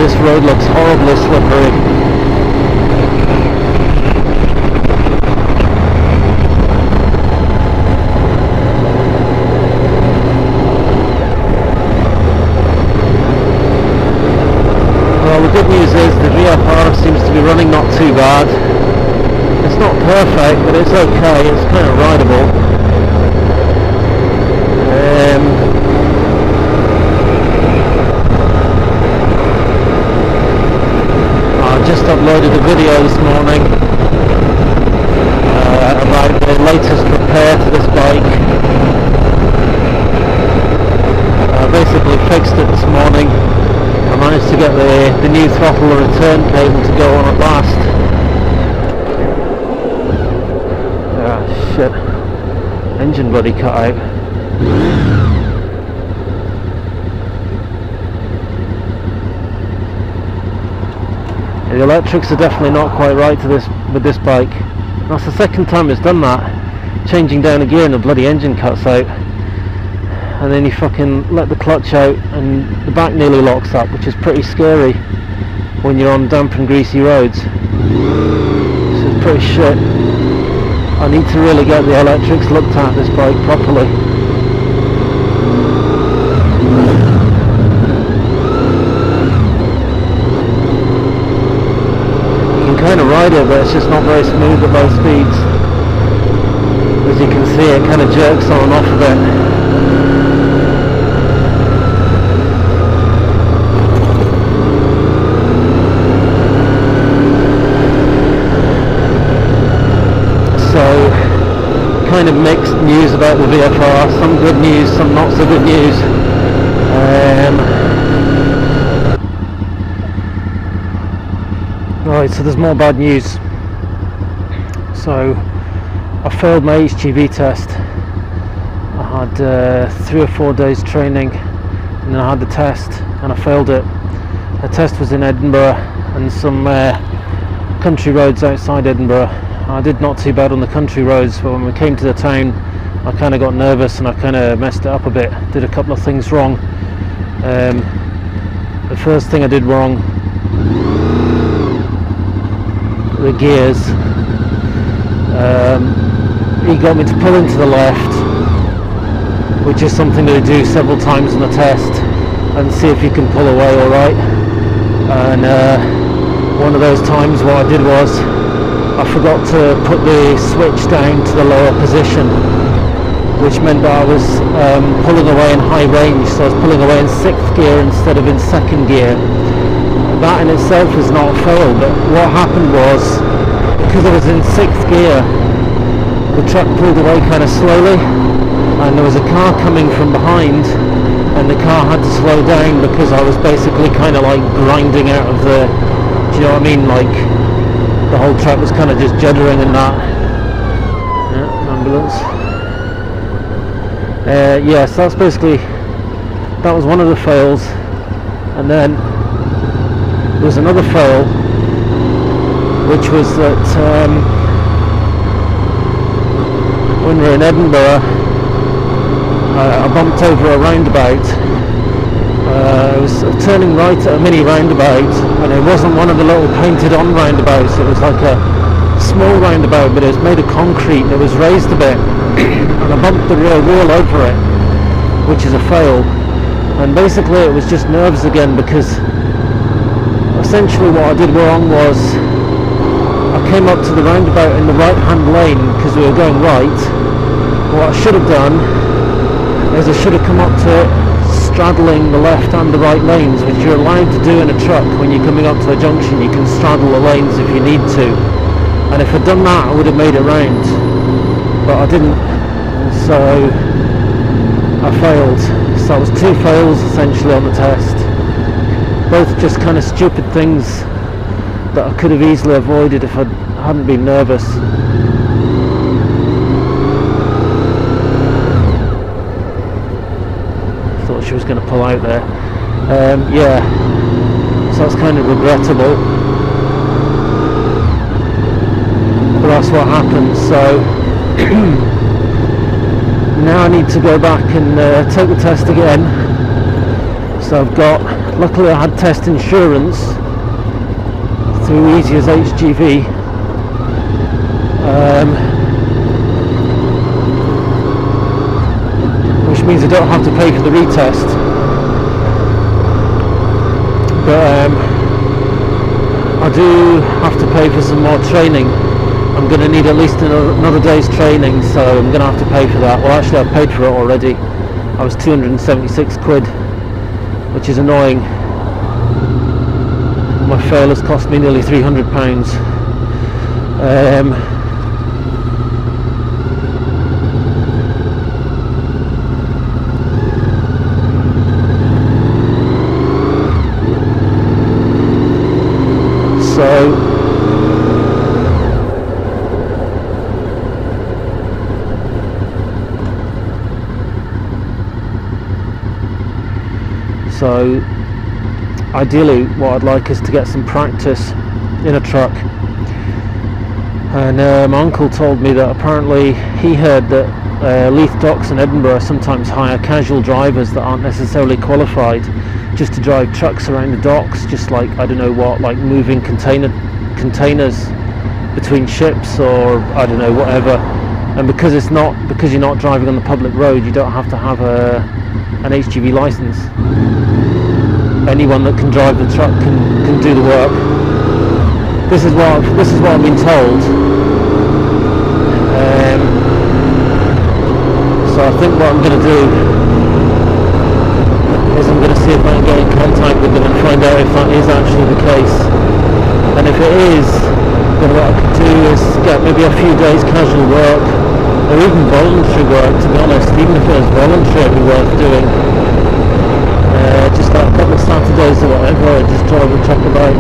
this road looks horribly slippery. Well, the good news is the VFR seems to be running not too bad. It's not perfect, but it's okay. It's kind of rideable. I just uploaded a video this morning about the latest repair to this bike. I basically fixed it this morning. I managed to get the new throttle and return cable to go on at last. Ah, shit. Engine bloody cut out. The electrics are definitely not quite right with this bike. That's the second time it's done that. Changing down a gear and the bloody engine cuts out. And then you fucking let the clutch out and the back nearly locks up, which is pretty scary when you're on damp and greasy roads. This is pretty shit. I need to really get the electrics looked at this bike properly. You can kind of ride it, but it's just not very smooth at low speeds. As you can see, it kind of jerks on and off a bit. Kind of mixed news about the VFR, some good news, some not so good news. Right, so there's more bad news. So I failed my HGV test. I had 3 or 4 days training and then I had the test and I failed it. The test was in Edinburgh and some country roads outside Edinburgh. I did not too bad on the country roads, but when we came to the town I kind of got nervous and I kind of messed it up a bit, did a couple of things wrong. The first thing I did wrong, the gears. He got me to pull into the left, which is something that I do several times in the test, and see if you can pull away alright. And one of those times what I did was I forgot to put the switch down to the lower position, which meant that I was pulling away in high range, so I was pulling away in 6th gear instead of in 2nd gear. That in itself is not a fail, but what happened was, because I was in 6th gear, the truck pulled away kind of slowly, and there was a car coming from behind, and the car had to slow down because I was basically kind of like grinding out of the, do you know what I mean, like the whole truck was kind of just juddering and that. Yeah, ambulance. Yes, that's basically, that was one of the fails. And then there was another fail, which was that when we were in Edinburgh, I bumped over a roundabout. I was turning right at a mini roundabout, and it wasn't one of the little painted on roundabouts, it was like a small roundabout, but it was made of concrete and it was raised a bit, and I bumped the rear wheel over it, which is a fail. And basically it was just nerves again, because essentially what I did wrong was I came up to the roundabout in the right hand lane because we were going right. What I should have done is I should have come up to it straddling the left and the right lanes, which you're allowed to do in a truck. When you're coming up to a junction you can straddle the lanes if you need to, and if I'd done that I would have made it round, but I didn't, so I failed. So that was 2 fails essentially on the test, both just kind of stupid things that I could have easily avoided if I hadn't been nervous. Thought she was going to pull out there. Yeah, so that's kind of regrettable, but that's what happened. So now I need to go back and take the test again. So So I've got, luckily I had test insurance through Easy as HGV, which means I don't have to pay for the retest, but I do have to pay for some more training. I'm going to need at least another day's training, so I'm going to have to pay for that. Well, actually I've paid for it already. I was 276 quid, which is annoying. My fail has cost me nearly £300. So ideally what I'd like is to get some practice in a truck, and my uncle told me that apparently he heard that Leith docks in Edinburgh sometimes hire casual drivers that aren't necessarily qualified just to drive trucks around the docks, just like, I don't know what, like moving containers between ships, or I don't know, whatever. And because you're not driving on the public road, you don't have to have an HGV license. Anyone that can drive the truck can do the work. This is what I've been told. So I think what I'm going to do is I'm going to see if I can get in contact with them and find out if that is actually the case. And if it is, then what I could do is get maybe a few days casual work, or even voluntary work, to be honest. Even if it was voluntary, it'd be worth doing. Just like a couple of Saturdays or whatever, I just drive the truck about.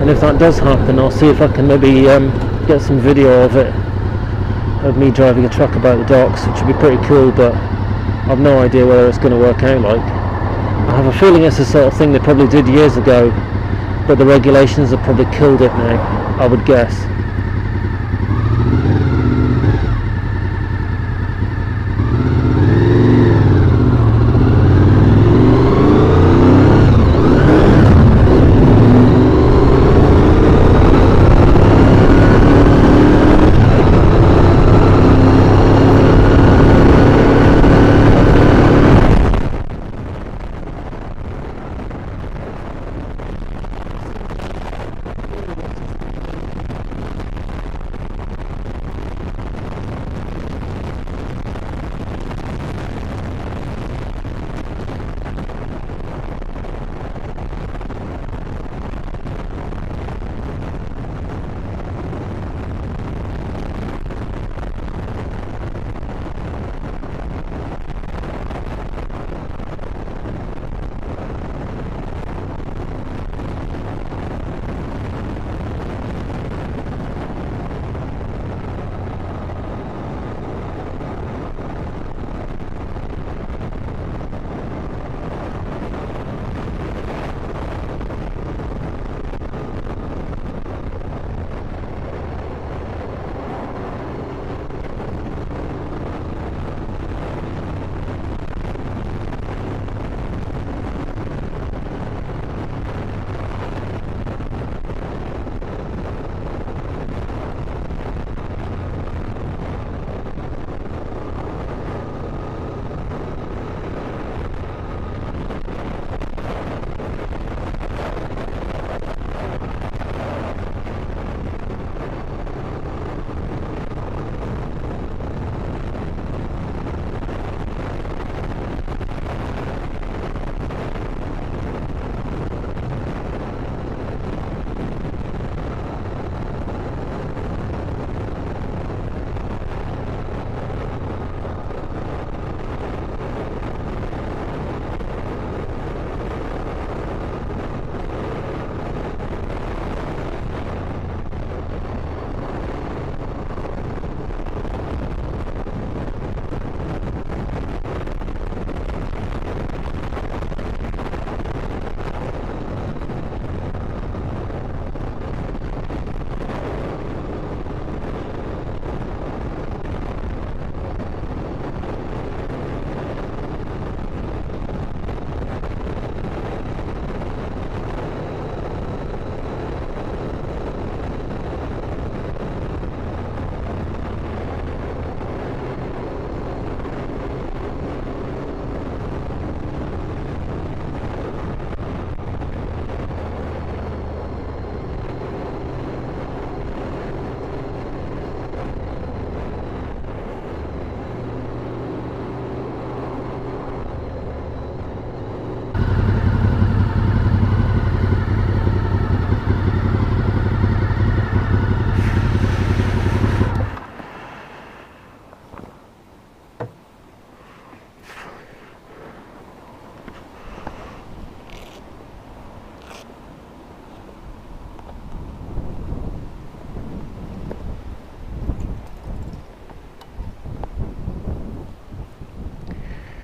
And if that does happen, I'll see if I can maybe get some video of it, of me driving a truck about the docks, which would be pretty cool, but I've no idea whether it's going to work out like. I have a feeling it's the sort of thing they probably did years ago, but the regulations have probably killed it now, I would guess.